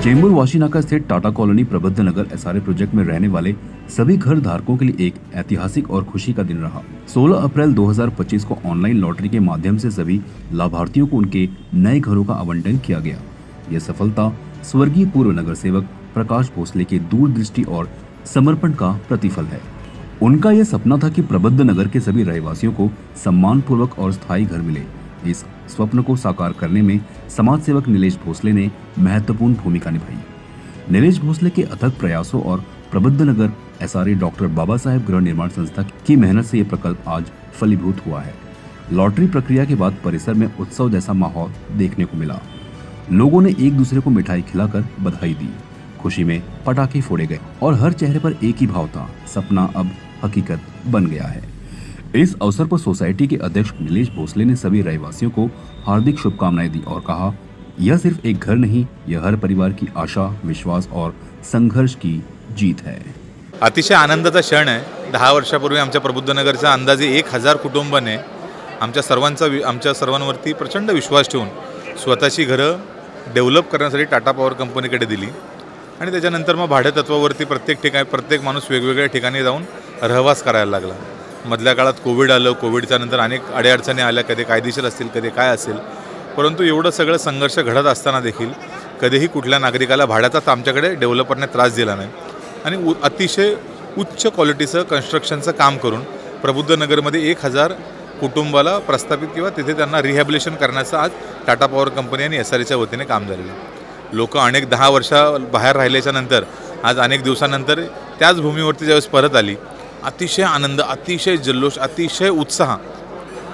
चेंबूर वाशीनाका स्थित टाटा कॉलोनी प्रबुद्ध नगर SRA project में रहने वाले सभी घर धारकों के लिए एक ऐतिहासिक और खुशी का दिन रहा। 16 अप्रैल 2025 को ऑनलाइन लॉटरी के माध्यम से सभी लाभार्थियों को उनके नए घरों का आवंटन किया गया। यह सफलता स्वर्गीय पूर्व नगर सेवक प्रकाश भोसले के दूरदृष्टि और समर्पण का प्रतिफल है। उनका यह सपना था कि प्रबुद्ध नगर के सभी रहवासियों को सम्मान पूर्वक और स्थायी घर मिले। इस स्वप्न को साकार करने में समाज सेवक नीलेश भोसले ने महत्वपूर्ण भूमिका निभाई। नीलेश भोसले के अथक प्रयासों और प्रबुद्ध नगर एसआरए डॉक्टर बाबा साहेब गृह निर्माण संस्था की मेहनत से यह प्रकल्प आज फलीभूत हुआ है। लॉटरी प्रक्रिया के बाद परिसर में उत्सव जैसा माहौल देखने को मिला। लोगों ने एक दूसरे को मिठाई खिलाकर बधाई दी, खुशी में पटाखे फोड़े गए और हर चेहरे पर एक ही भाव था, सपना अब हकीकत बन गया है। इस अवसर पर सोसाइटी के अध्यक्ष नीलेश भोसले ने सभी रहवासियों को हार्दिक शुभकामनाएं दी और कहा, यह सिर्फ एक घर नहीं, यह हर परिवार की आशा, विश्वास और संघर्ष की जीत है। अतिशय आनंदाचा क्षण आहे। 10 वर्षापूर्वी आमच्या प्रबुद्ध नगरच्या अंदाजे 1000 कुटुंबाने आमच्या सर्वांवरती प्रचंड विश्वास ठेवून स्वतःची घरं डेव्हलप करण्यासाठी टाटा पॉवर कंपनीकडे दिली आणि त्याच्यानंतर मग भाडेतत्वावरती प्रत्येक माणूस वेगवेगळ्या ठिकाणी जाऊन रहवास करायला लागला। मधल्या काळात कोविड आलं, कोविडच्या नंतर अनेक अडचणी आल्या, कधी कायदेशीर असतील, कधी काय असेल, परंतु एवढं सगळं संघर्ष घडत असताना देखील कधीही कुठल्या नागरिकाला भाड्याचा आमच्याकडे डेव्हलपरने त्रास दिला नाही आणि अतिशय उच्च क्वालिटीचं कन्स्ट्रक्शनचं काम करून प्रबुद्ध नगरमध्ये 1000 कुटुंबाला प्रस्थापित किंवा तिथे त्यांना रिहॅबिलिटेशन करण्याचं आज टाटा पॉवर कंपनी आणि एसआरएच्या वतीने काम झालेलं आहे। लोक अनेक 10 वर्षा बाहेर राहिल्याच्या नंतर आज अनेक दिवसानंतर त्याच भूमीवरती ज्यावेळेस परत आली, अतिशय आनंद, अतिशय जल्लोष, अतिशय उत्साह,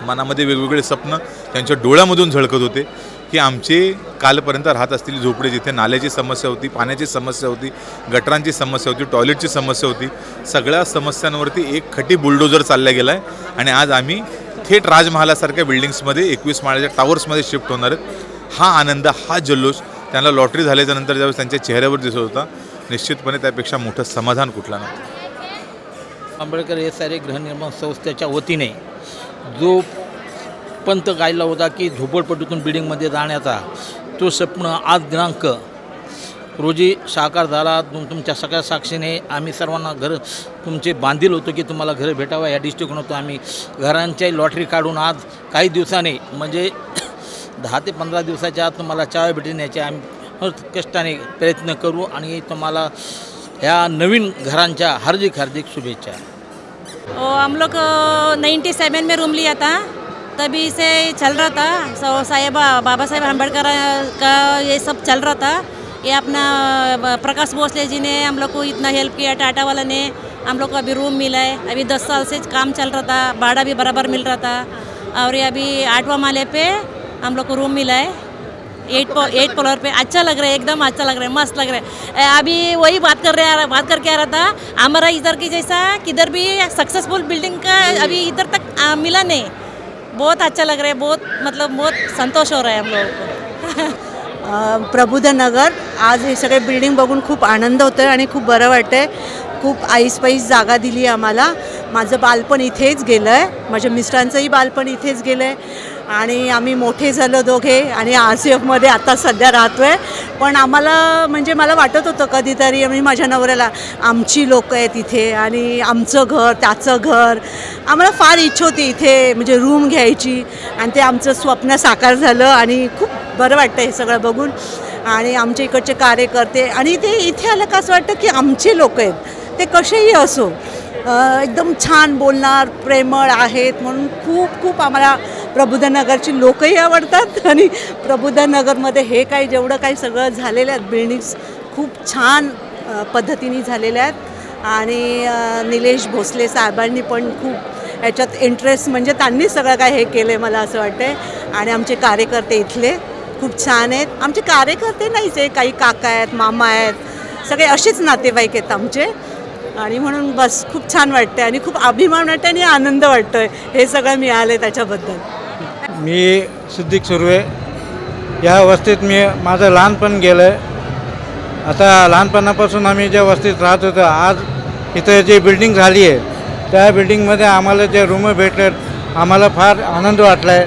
मनामध्ये वेगवेगळे स्वप्न त्यांच्या डोळ्यामधून झळकत होते की आमचे कालपर्यंत राहत असलेली झोपडी, जिथे नाल्याची समस्या होती, पाण्याची समस्या होती, गटरांची समस्या होती, टॉयलेटची समस्या होती, सगळ्या समस्यांवरती एक खटी बुलडोजर चालला गेला आहे आणि आज आम्ही थेट राजमहालासारख्या बिल्डिंग्समध्ये 21 माळ्याच्या टावर्समध्ये शिफ्ट होणार आहेत। हा आनंद, हा जल्लोष त्यांना लॉटरी झाल्याच्या नंतर ज्यावेळेस त्यांच्या चेहऱ्यावर दिसत होता, निश्चितपणे त्यापेक्षा मोठं समाधान कुठला नव्हतं। आंबेडकर एसआरए गृहनिर्माण संस्थेच्या वतीने जो पंत गायला होता की झोपडपट्टीतून बिल्डिंगमध्ये जाण्याचा, तो स्वप्न आज दिनांक रोजी साकार झाला। तुमच्या सगळ्या साक्षीने आम्ही सर्वांना घर तुमचे बांधील होतो की तुम्हाला घर भेटावं या दृष्टिकोन होतो। आम्ही घरांची लॉटरी काढून आज काही दिवसांनी म्हणजे 10 ते 15 दिवसाच्या आत तुम्हाला चावी भेटण्याचे आम्ही कष्टाने प्रयत्न करू आणि तुम्हाला या नवीन घरांच्या हार्दिक शुभेच्छा। हम लोग 97 में रूम लिया था, तभी से चल रहा था। बाबा साहेब अम्बेडकर का ये सब चल रहा था। ये अपना प्रकाश भोसले जी ने हम लोग को इतना हेल्प किया, टाटा वाला ने हम लोग को अभी रूम मिला है। अभी 10 साल से काम चल रहा था, भाड़ा भी बराबर मिल रहा था और ये अभी 8वां माले पे हम लोग को रूम मिला है, 8 फ्लोर पे। अच्छा लग रहा है, एकदम अच्छा लग रहा है, मस्त लग रहा है। अभी वही बात करके आ रहा था, हमारा इधर की जैसा किधर भी सक्सेसफुल बिल्डिंग का अभी इधर तक मिला नहीं। बहुत अच्छा लग रहा है, बहुत संतोष हो रहा है हम लोगों को। प्रबुद्ध नगर आज हे सगळे बिल्डिंग बघून खूप आनंद होतोय आणि खूप बरं वाटतंय। खूप ऐसपैस जागा दिली आम्हाला। माझं बालपण इथेच गेलं आहे, माझ्या मिस्टरांचंही बालपण इथेच गेलं आहे आणि आम्ही मोठे झालो दोघे आणि RCFमध्ये आता सध्या राहतो आहे। पण आम्हाला म्हणजे मला वाटत होतं कधीतरी, मी माझ्या नवऱ्याला, आमची लोकं आहेत इथे आणि आमचं घर, त्याचं घर, आम्हाला फार इच्छा होती इथे म्हणजे रूम घ्यायची आणि ते आमचं स्वप्न साकार झालं आणि खूप बरं वाटतं हे सगळं बघून। आणि आमच्या इकडचे कार्यकर्ते आणि ते इथे आलं का असं वाटतं की आमचे लोक आहेत, ते कसेही असो एकदम छान बोलणार, प्रेमळ आहेत, म्हणून खूप आम्हाला प्रबुद्ध नगरची लोकही आवडतात आणि प्रबुद्ध नगरमध्ये हे काही जेवढं काही सगळं झालेलं आहेत बिल्डिंग्स खूप छान पद्धतीने झालेल्या आहेत आणि नीलेश भोसले साहेबांनी पण खूप याच्यात इंटरेस्ट म्हणजे त्यांनी सगळं काय हे केलं आहे मला असं वाटतं। आणि आमचे कार्यकर्ते इथले खूप छान आहेत। आमचे कार्यकर्ते नाहीच आहे, काही काका आहेत, मामा आहेत, सगळे असेच नातेवाईक आहेत आमचे आणि म्हणून बस खूप छान वाटतं आणि खूप अभिमान वाटतं आणि आनंद वाटतोय हे सगळं मिळालं त्याच्याबद्दल। मी सिद्दीक सुर्वे, या वस्तीत माझं लहानपण गेलं आहे। आता लहानपणापासून आम्ही ज्या वस्तीत राहत होतो, आज इथं जी बिल्डिंग झाली आहे त्या बिल्डिंगमध्ये आम्हाला जे रूम भेटले, आम्हाला फार आनंद वाटला आहे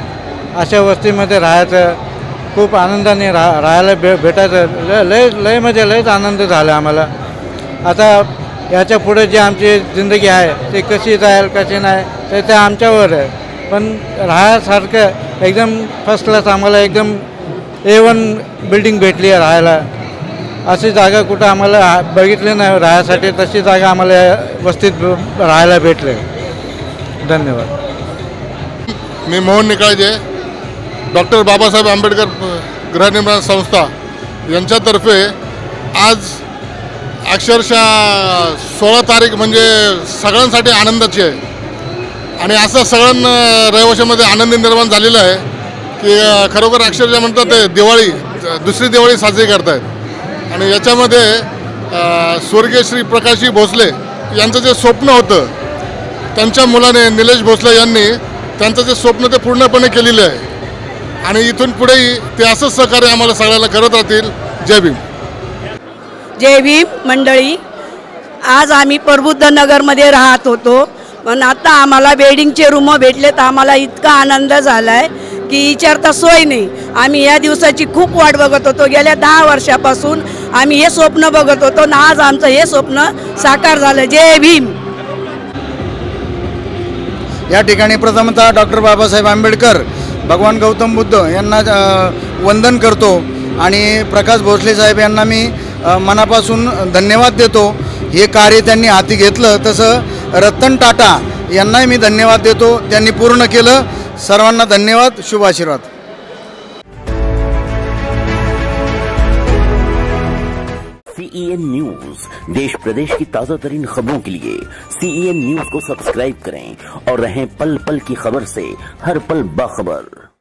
अशा वस्तीमध्ये राहायचं। खूप आनंदाने राहायला भेटायचं लय म्हणजे लयच आनंद झाला आम्हाला. आता याच्या पुढे जी आमची जिंदगी आहे ते कशी जाईल कशी नाही ते आमच्यावर आहे. पण राहायसारखं एकदम फर्स्ट क्लास आम्हाला एकदम A1 बिल्डिंग भेटली आहे राहायला. अशी जागा कुठं आम्हाला बघितली नाही राहायसाठी, तशी जागा आम्हाला वस्तीत राहायला भेटले. धन्यवाद. मी मोहन निकाळजे, डॉक्टर बाबासाहेब आंबेडकर गृहनिर्माण संस्था यांच्यातर्फे आज अक्षरशः 16 तारीख म्हणजे सगळ्यांसाठी आनंदाची आहे. आणि असं सगळ्यांना रहिवाशामध्ये आनंद निर्माण झालेला आहे की खरोखर अक्षरशः म्हणतात ते दिवाळी, दुसरी दिवाळी साजरी करत आहेत. आणि याच्यामध्ये स्वर्गीय श्री प्रकाशजी भोसले यांचं जे स्वप्न होतं, त्यांच्या मुलाने निलेश भोसले यांनी त्यांचं जे स्वप्न ते पूर्णपणे केलेलं आहे. आणि इथून पुढेही ते असंच सहकार्य आम्हाला सगळ्याला करत राहतील. जय भीम. जय भीम मंडळी. आज आम्ही प्रबुद्ध नगरमध्ये राहत होतो, पण आता आम्हाला बेडिंगचे रूम भेटले तर आम्हाला इतका आनंद झाला आहे की विचारता सोय नाही. आम्ही या दिवसाची खूप वाट बघत होतो. गेल्या 10 वर्षापासून आम्ही हे स्वप्न बघत होतो आणि आज आमचं हे स्वप्न साकार झालं. जय भीम. या ठिकाणी प्रथमतः डॉक्टर बाबासाहेब आंबेडकर, भगवान गौतम बुद्ध यांना वंदन करतो आणि प्रकाश भोसले साहेब यांना मी मनापासून धन्यवाद देतो. हे कार्य त्यांनी हाती घेतलं. तसं रतन टाटा यांनाही मी धन्यवाद देतो, त्यांनी पूर्ण केलं. सर्वांना धन्यवाद, शुभ आशीर्वाद. CEN न्यूज, देश प्रदेश की ताज़ा तरीन खबरों के लिए CEN न्यूज को सब्सक्राइब करें और रहें पल पल की खबर से हर पल बाखबर.